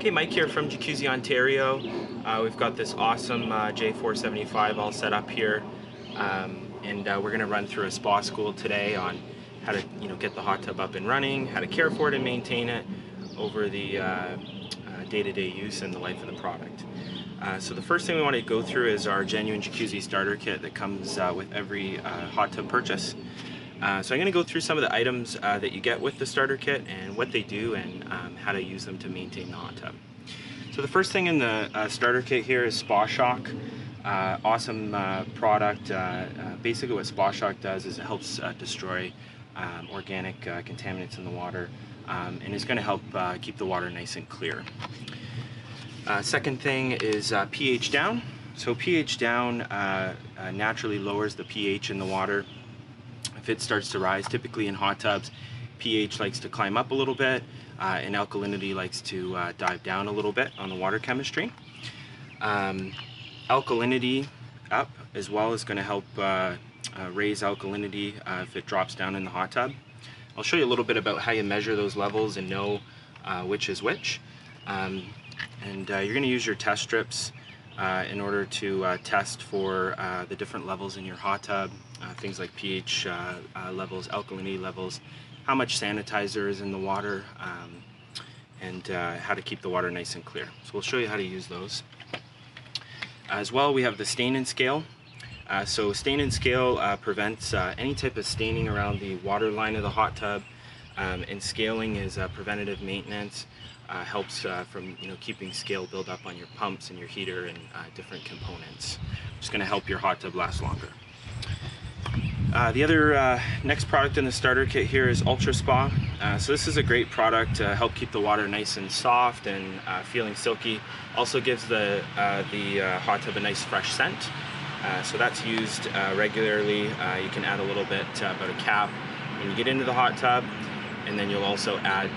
Hey, Mike here from Jacuzzi, Ontario. We've got this awesome J475 all set up here, and we're going to run through a spa school today on how to, get the hot tub up and running, how to care for it and maintain it over the day-to-day use and the life of the product. So the first thing we want to go through is our genuine Jacuzzi starter kit that comes with every hot tub purchase. So I'm going to go through some of the items that you get with the starter kit and what they do and how to use them to maintain the hot tub. So the first thing in the starter kit here is Spa Shock. Awesome product. Basically what Spa Shock does is it helps destroy organic contaminants in the water, and it's going to help keep the water nice and clear. Second thing is pH down. So pH down naturally lowers the pH in the water. If it starts to rise, typically in hot tubs, pH likes to climb up a little bit, and alkalinity likes to dive down a little bit on the water chemistry. Alkalinity up as well is going to help raise alkalinity if it drops down in the hot tub. I'll show you a little bit about how you measure those levels and know which is which. And you're going to use your test strips in order to test for the different levels in your hot tub, things like pH levels, alkalinity levels, how much sanitizer is in the water, and how to keep the water nice and clear. So we'll show you how to use those. As well, we have the stain and scale. So stain and scale prevents any type of staining around the water line of the hot tub, and scaling is preventative maintenance. Helps from keeping scale build up on your pumps and your heater and different components. It's going to help your hot tub last longer. The other next product in the starter kit here is Ultra Spa. So this is a great product to help keep the water nice and soft and feeling silky. Also gives the hot tub a nice fresh scent. So that's used regularly. You can add a little bit, about a cap, when you get into the hot tub, and then you'll also add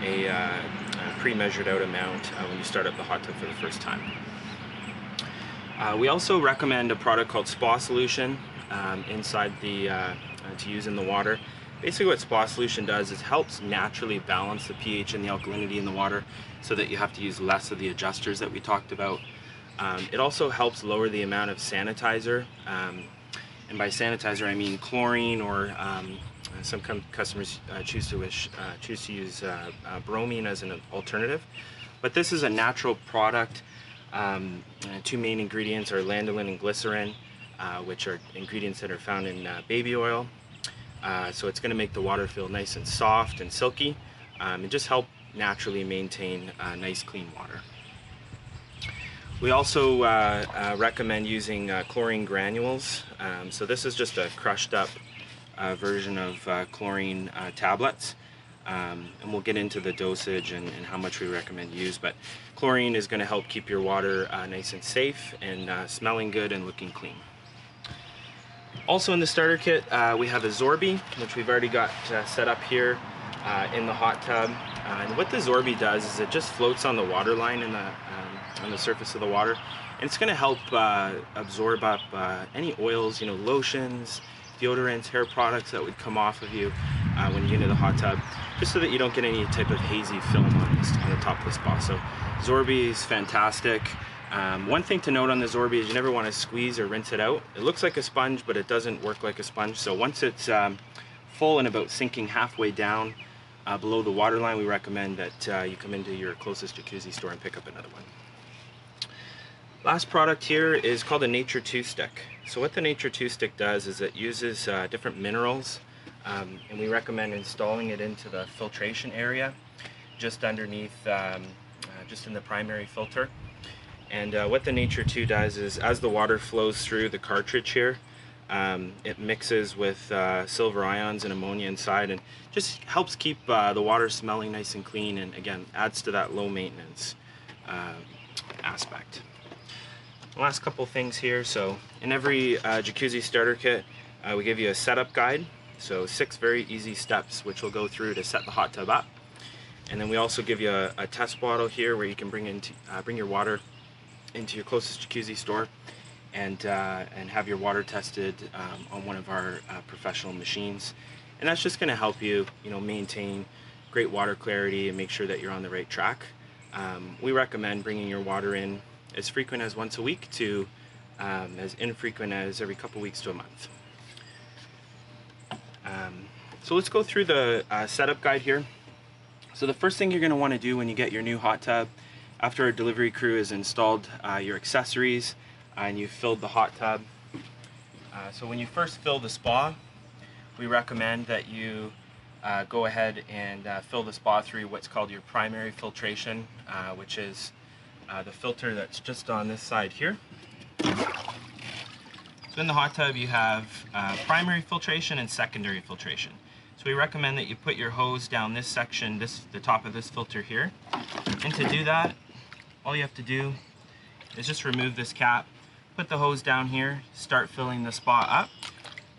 a pre-measured out amount when you start up the hot tub for the first time. We also recommend a product called Spa Solution inside the to use in the water. Basically what Spa Solution does is helps naturally balance the pH and the alkalinity in the water so that you have to use less of the adjusters that we talked about. It also helps lower the amount of sanitizer, and by sanitizer I mean chlorine, or some customers choose to use bromine as an alternative. But this is a natural product. Two main ingredients are lanolin and glycerin, which are ingredients that are found in baby oil. So it's going to make the water feel nice and soft and silky, and just help naturally maintain nice clean water. We also recommend using chlorine granules. So this is just a crushed up version of chlorine tablets, and we'll get into the dosage and how much we recommend use, but chlorine is going to help keep your water nice and safe and smelling good and looking clean. Also in the starter kit we have a Zorby, which we've already got set up here in the hot tub, and what the Zorby does is it just floats on the water line in on the surface of the water, and it's going to help absorb up any oils, lotions, deodorants, hair products that would come off of you when you get into the hot tub, just so that you don't get any type of hazy film on the top of the spa. So Zorby is fantastic. One thing to note on the Zorby is you never want to squeeze or rinse it out. It looks like a sponge, but it doesn't work like a sponge. So once it's full and about sinking halfway down below the water line, we recommend that you come into your closest Jacuzzi store and pick up another one. Last product here is called a Nature 2 stick. So what the Nature 2 stick does is it uses different minerals, and we recommend installing it into the filtration area just underneath, just in the primary filter. And what the Nature 2 does is as the water flows through the cartridge here, it mixes with silver ions and ammonia inside, and just helps keep the water smelling nice and clean, and again adds to that low maintenance aspect. Last couple things here. So in every Jacuzzi starter kit we give you a setup guide, so 6 very easy steps which we'll go through to set the hot tub up. And then we also give you a test bottle here where you can bring your water into your closest Jacuzzi store and have your water tested on one of our professional machines. And that's just going to help you maintain great water clarity and make sure that you're on the right track. We recommend bringing your water in as frequent as once a week to as infrequent as every couple weeks to a month. So let's go through the setup guide here. So the first thing you're going to want to do when you get your new hot tub, after a delivery crew has installed your accessories and you've filled the hot tub. So when you first fill the spa, we recommend that you go ahead and fill the spa through what's called your primary filtration, which is the filter that's just on this side here. So in the hot tub you have primary filtration and secondary filtration. So we recommend that you put your hose down this section, the top of this filter here. And to do that, all you have to do is just remove this cap, put the hose down here, start filling the spa up.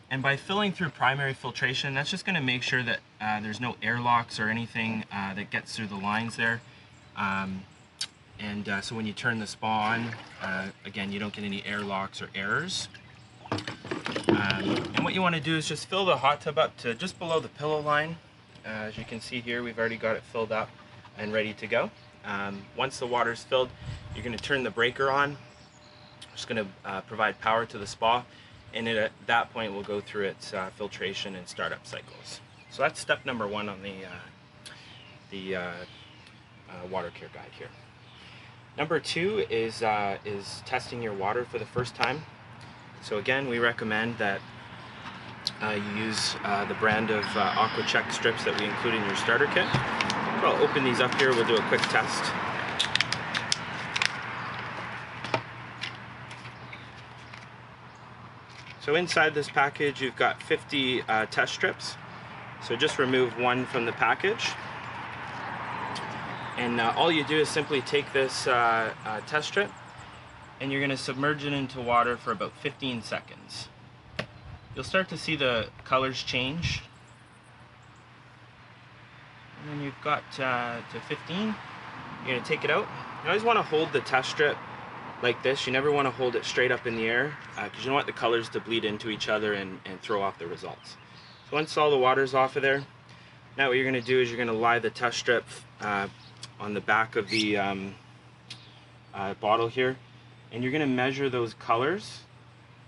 And by filling through primary filtration, that's just going to make sure that there's no airlocks or anything that gets through the lines there. So when you turn the spa on, again, you don't get any airlocks or errors. And what you want to do is just fill the hot tub up to just below the pillow line. As you can see here, we've already got it filled up and ready to go. Once the water's filled, you're going to turn the breaker on. It's going to provide power to the spa, and at that point we'll go through its filtration and startup cycles. So that's step number one on the water care guide here. Number two is testing your water for the first time. So again, we recommend that you use the brand of AquaCheck strips that we include in your starter kit. So I'll open these up here, we'll do a quick test. So inside this package you've got 50 test strips. So just remove one from the package. And all you do is simply take this test strip and you're going to submerge it into water for about 15 seconds. You'll start to see the colors change. And then you've got to 15. You're going to take it out. You always want to hold the test strip like this. You never want to hold it straight up in the air because you don't want the colors to bleed into each other and throw off the results. So once all the water's off of there, now what you're going to do is you're going to lie the test strip on the back of the bottle here, and you're going to measure those colors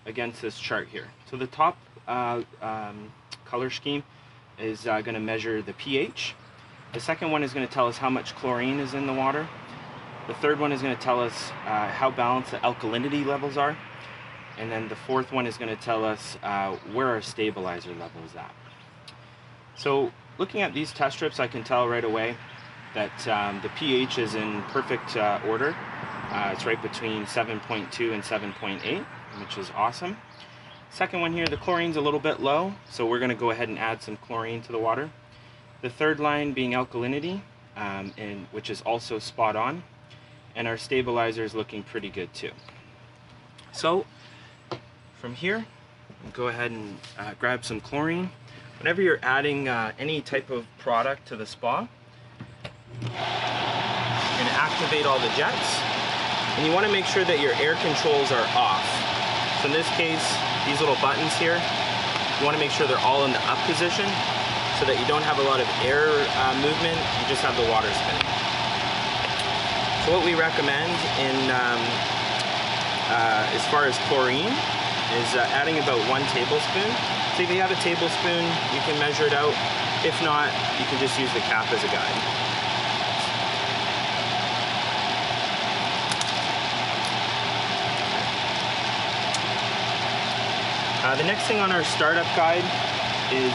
against this chart here. So the top color scheme is going to measure the pH. The second one is going to tell us how much chlorine is in the water. The third one is going to tell us how balanced the alkalinity levels are. And then the fourth one is going to tell us where our stabilizer level is at. So looking at these test strips, I can tell right away that the pH is in perfect order. It's right between 7.2 and 7.8, which is awesome. Second one here, the chlorine's a little bit low, so we're going to go ahead and add some chlorine to the water. The third line being alkalinity, which is also spot on. And our stabilizer is looking pretty good too. So from here, go ahead and grab some chlorine. Whenever you're adding any type of product to the spa, you're going to activate all the jets, and you want to make sure that your air controls are off. So in this case, these little buttons here, you want to make sure they're all in the up position so that you don't have a lot of air movement, you just have the water spinning. So what we recommend as far as chlorine is adding about 1 tablespoon. So if you have a tablespoon, you can measure it out. If not, you can just use the cap as a guide. The next thing on our startup guide is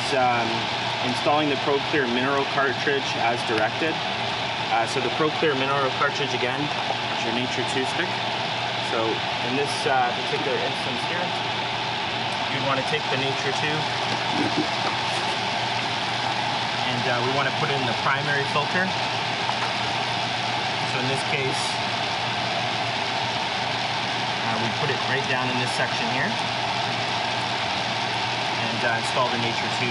installing the ProClear mineral cartridge as directed. So the ProClear mineral cartridge again is your Nature 2 stick. So in this particular instance here, you'd want to take the Nature 2 and we want to put it in the primary filter. So in this case, we put it right down in this section here. And install the Nature 2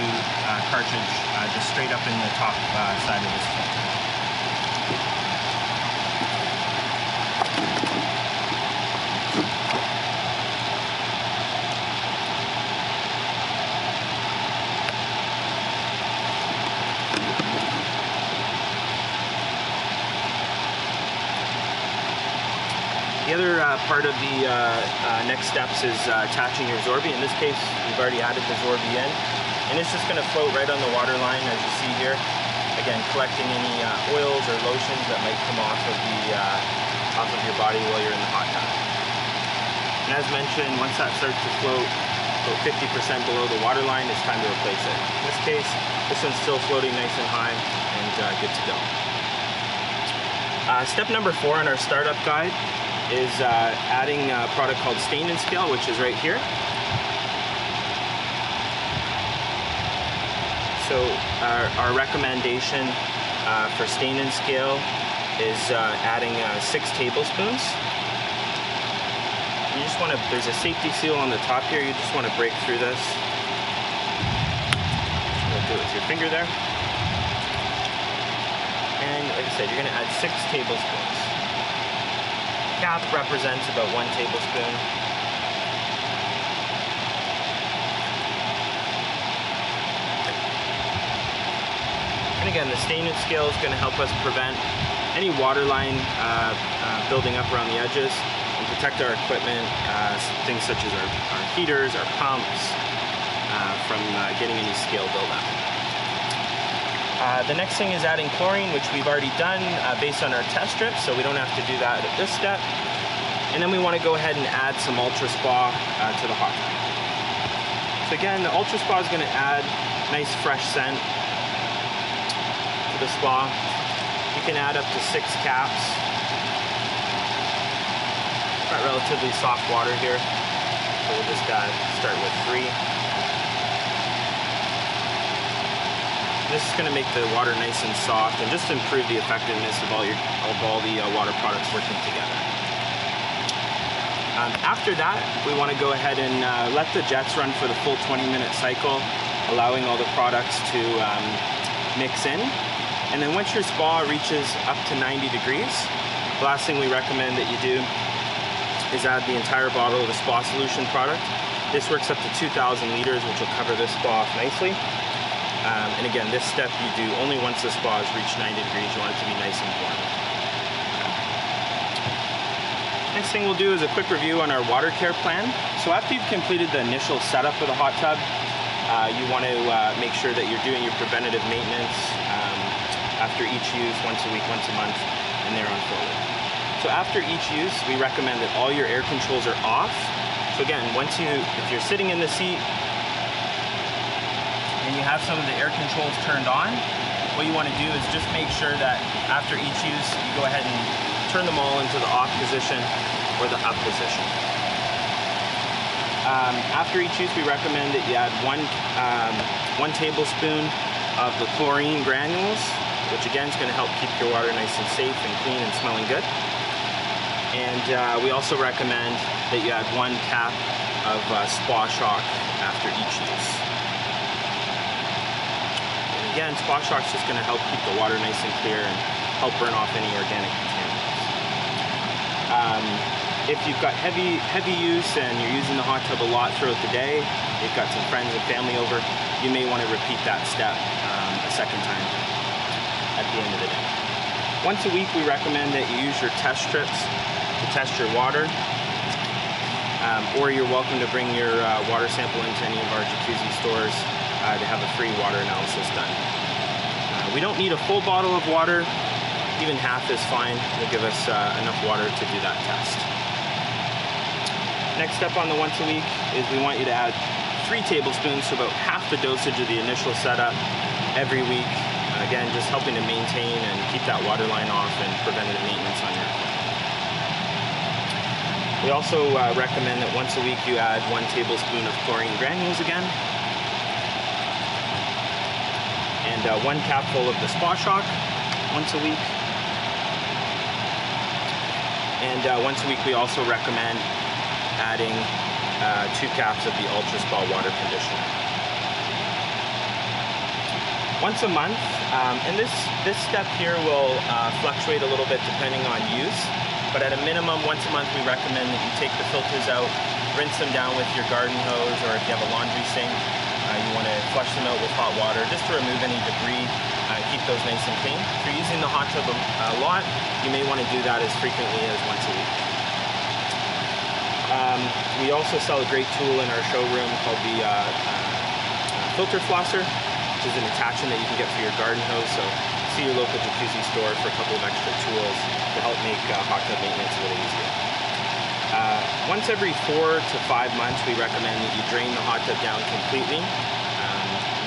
cartridge just straight up in the top side of this filter. The other part of the next steps is attaching your Zorby. In this case, we've already added the Zorby in, and it's just going to float right on the water line, as you see here. Again, collecting any oils or lotions that might come off of your body while you're in the hot tub. And as mentioned, once that starts to float about 50% below the water line, it's time to replace it. In this case, this one's still floating nice and high and good to go. Step number 4 on our startup guide is adding a product called Stain and Scale, which is right here. So our recommendation for Stain and Scale is adding 6 tablespoons. You just want to, there's a safety seal on the top here, you just want to break through this. Do it with your finger there. And like I said, you're going to add 6 tablespoons. Cap represents about 1 tablespoon. And again, the Stain and Scale is going to help us prevent any water line building up around the edges and protect our equipment, things such as our heaters, our pumps, from getting any scale buildup. The next thing is adding chlorine, which we've already done based on our test strips, so we don't have to do that at this step. And then we want to go ahead and add some Ultra Spa to the hot tub. So again, the Ultra Spa is going to add nice fresh scent to the spa. You can add up to 6 caps. Got relatively soft water here, so we'll just start with 3. This is going to make the water nice and soft and just improve the effectiveness of all the water products working together. After that, we want to go ahead and let the jets run for the full 20-minute cycle, allowing all the products to mix in. And then once your spa reaches up to 90 degrees, the last thing we recommend that you do is add the entire bottle of the spa solution product. This works up to 2,000 liters, which will cover this spa off nicely. And again, this step you do only once the spa has reached 90 degrees. You want it to be nice and warm. Next thing we'll do is a quick review on our water care plan. So after you've completed the initial setup of the hot tub, you want to make sure that you're doing your preventative maintenance after each use, once a week, once a month, and thereon forward. So after each use, we recommend that all your air controls are off. So again, if you're sitting in the seat and you have some of the air controls turned on, what you want to do is just make sure that after each use, you go ahead and turn them all into the off position or the up position. After each use, we recommend that you add 1 tablespoon of the chlorine granules, which again is going to help keep your water nice and safe and clean and smelling good. And we also recommend that you add 1 cap of Spa Shock after each use. And again, Spa Shock is just going to help keep the water nice and clear and help burn off any organic contaminants. If you've got heavy use and you're using the hot tub a lot throughout the day, you've got some friends and family over, you may want to repeat that step a second time at the end of the day. Once a week, we recommend that you use your test strips to test your water, or you're welcome to bring your water sample into any of our Jacuzzi stores to have a free water analysis done. We don't need a full bottle of water. Even half is fine. It'll give us enough water to do that test. Next step on the once a week is we want you to add 3 tablespoons, so about half the dosage of the initial setup every week. Again, just helping to maintain and keep that water line off and preventative maintenance on your equipment. We also recommend that once a week you add 1 tablespoon of chlorine granules again, and 1 capful of the Spa Shock once a week. And once a week we also recommend adding 2 caps of the Ultra Spa water conditioner. Once a month, and this step here will fluctuate a little bit depending on use, but at a minimum, once a month we recommend that you take the filters out, rinse them down with your garden hose, or if you have a laundry sink, you want to flush them out with hot water just to remove any debris, keep those nice and clean. If you're using the hot tub a lot, you may want to do that as frequently as once a week. We also sell a great tool in our showroom called the filter flosser, which is an attachment that you can get for your garden hose. So see your local Jacuzzi store for a couple of extra tools to help make hot tub maintenance a little easier. Once every 4 to 5 months, we recommend that you drain the hot tub down completely.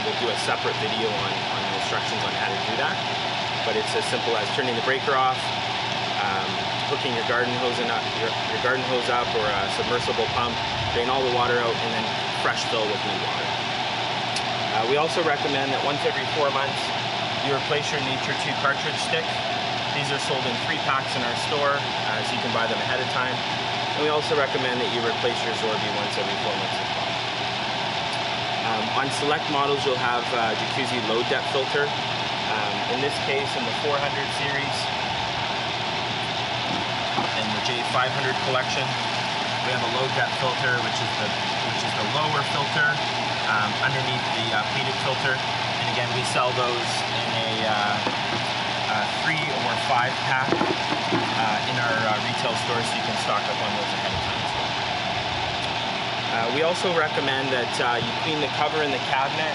We'll do a separate video on the instructions on how to do that. But it's as simple as turning the breaker off, hooking your garden hose up or a submersible pump, drain all the water out, and then fresh fill with new water. We also recommend that once every 4 months you replace your Nature 2 cartridge stick. These are sold in 3 packs in our store, so you can buy them ahead of time. And we also recommend that you replace your Zorby once every 4 months as well. On select models you'll have Jacuzzi low depth filter. In this case, in the 400 series and the J500 collection, we have a low depth filter, which is the lower filter underneath the pleated filter. And again, we sell those in a 3 or 5 pack in our retail stores, so you can stock up on those ahead of time as well. We also recommend that you clean the cover in the cabinet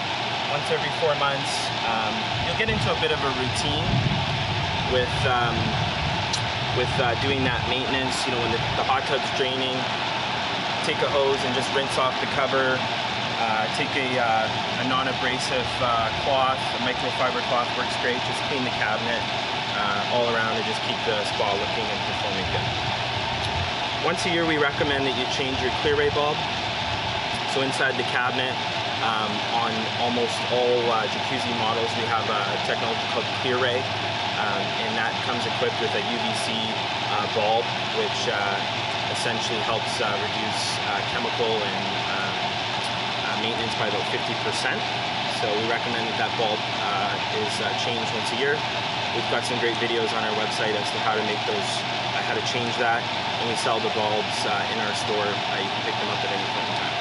once every 4 months. You'll get into a bit of a routine with doing that maintenance. You know, when the hot tub's draining, take a hose and just rinse off the cover. Take a non-abrasive cloth, a microfiber cloth works great. Just clean the cabinet all around and just keep the spa looking and performing good. Once a year we recommend that you change your Clear-Ray bulb. So inside the cabinet, on almost all Jacuzzi models, we have a technology called Clear-Ray, and that comes equipped with a UVC bulb, which essentially helps reduce chemical and maintenance by about 50%. So we recommend that bulb is changed once a year. We've got some great videos on our website as to how to make those, how to change that, and we sell the bulbs in our store. You can pick them up at any point in time.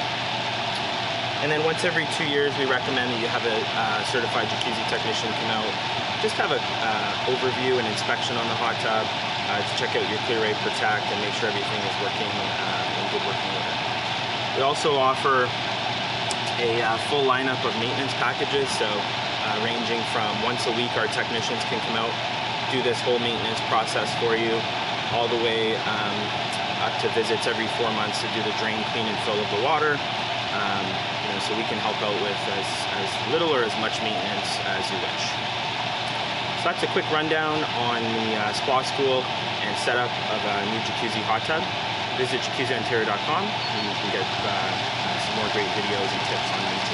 And then once every 2 years, we recommend that you have a certified Jacuzzi technician come out, just have an overview and inspection on the hot tub, to check out your Clear-Ray Protect and make sure everything is working in good working order. We also offer a full lineup of maintenance packages, so ranging from once a week our technicians can come out, do this whole maintenance process for you, all the way up to visits every 4 months to do the drain, clean, and fill of the water. So we can help out with as little or as much maintenance as you wish. So that's a quick rundown on the spa school and setup of a new Jacuzzi hot tub. Visit jacuzziontario.com and you can get some more great videos and tips on maintenance.